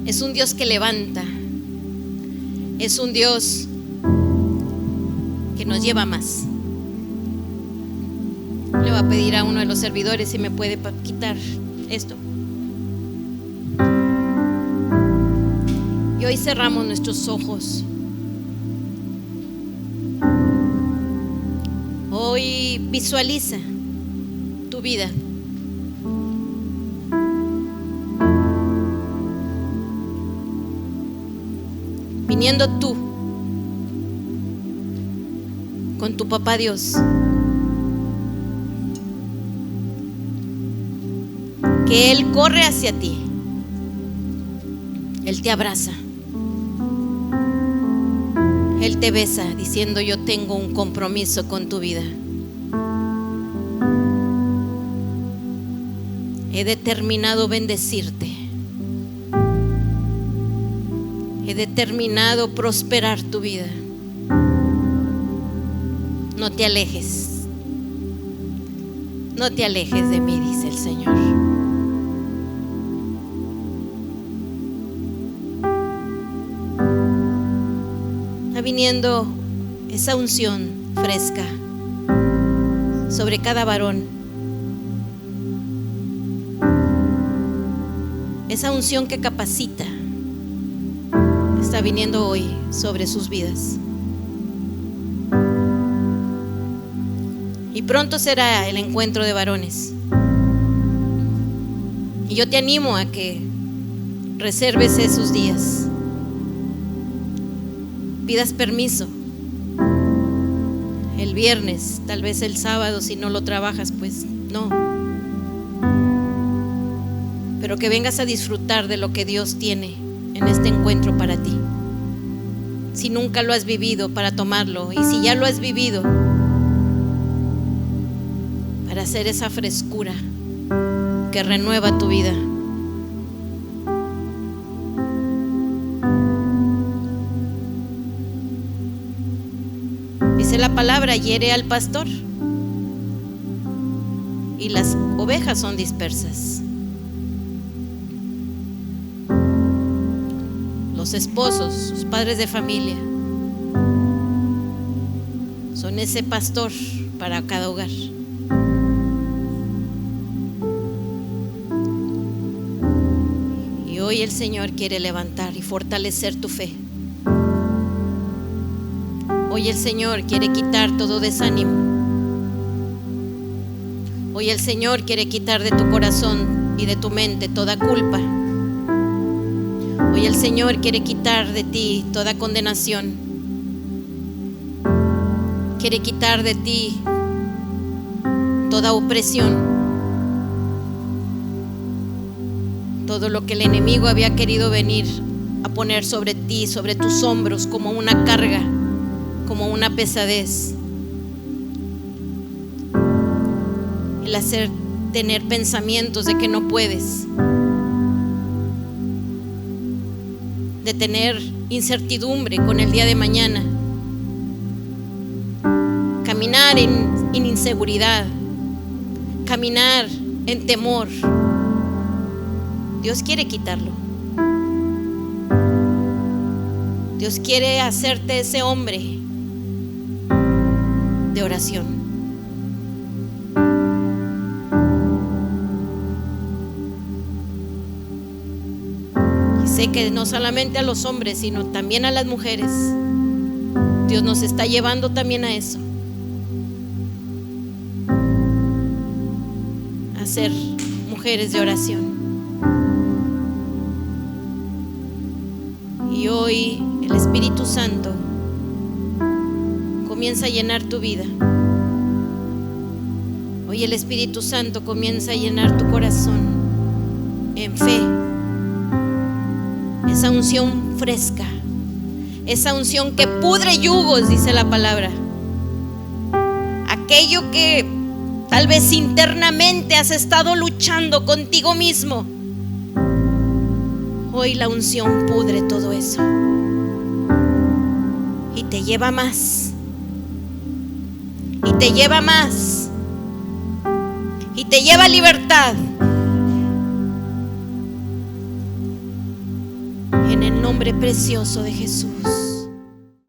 es un Dios que levanta, es un Dios que nos lleva más. Le voy a pedir a uno de los servidores si me puede quitar esto. Y hoy cerramos nuestros ojos. Hoy visualiza tu vida. Viniendo tú con tu papá Dios, que Él corre hacia ti, Él te abraza, Él te besa diciendo: yo tengo un compromiso con tu vida. He determinado bendecirte. He determinado prosperar tu vida. No te alejes. No te alejes de mí, dice el Señor. Está viniendo esa unción fresca sobre cada varón. Esa unción que capacita está viniendo hoy sobre sus vidas. Y pronto será el encuentro de varones. Y yo te animo a que reserves esos días. Pidas permiso. El viernes, tal vez el sábado, si no lo trabajas, pues no. Pero que vengas a disfrutar de lo que Dios tiene en este encuentro para ti. Si nunca lo has vivido, para tomarlo. Y si ya lo has vivido, para hacer esa frescura que renueva tu vida. Dice la palabra: hiere al pastor y las ovejas son dispersas. Los esposos, los padres de familia, son ese pastor para cada hogar. Y hoy el Señor quiere levantar y fortalecer tu fe. Hoy el Señor quiere quitar todo desánimo. Hoy el Señor quiere quitar de tu corazón y de tu mente toda culpa. Hoy el Señor quiere quitar de ti toda condenación. Quiere quitar de ti toda opresión. Todo lo que el enemigo había querido venir a poner sobre ti, sobre tus hombros, como una carga, como una pesadez. El hacer tener pensamientos de que no puedes, de tener incertidumbre con el día de mañana, caminar en inseguridad, caminar en temor. Dios quiere quitarlo. Dios quiere hacerte ese hombre de oración. Sé que no solamente a los hombres, sino también a las mujeres, Dios nos está llevando también a eso. a ser mujeres de oración. Y hoy el Espíritu Santo comienza a llenar tu vida. Hoy el Espíritu Santo comienza a llenar tu corazón en fe. Esa unción fresca, esa unción que pudre yugos, dice la palabra. Aquello que tal vez internamente has estado luchando contigo mismo, hoy la unción pudre todo eso y te lleva más, y te lleva más, y te lleva a libertad. En el nombre precioso de Jesús.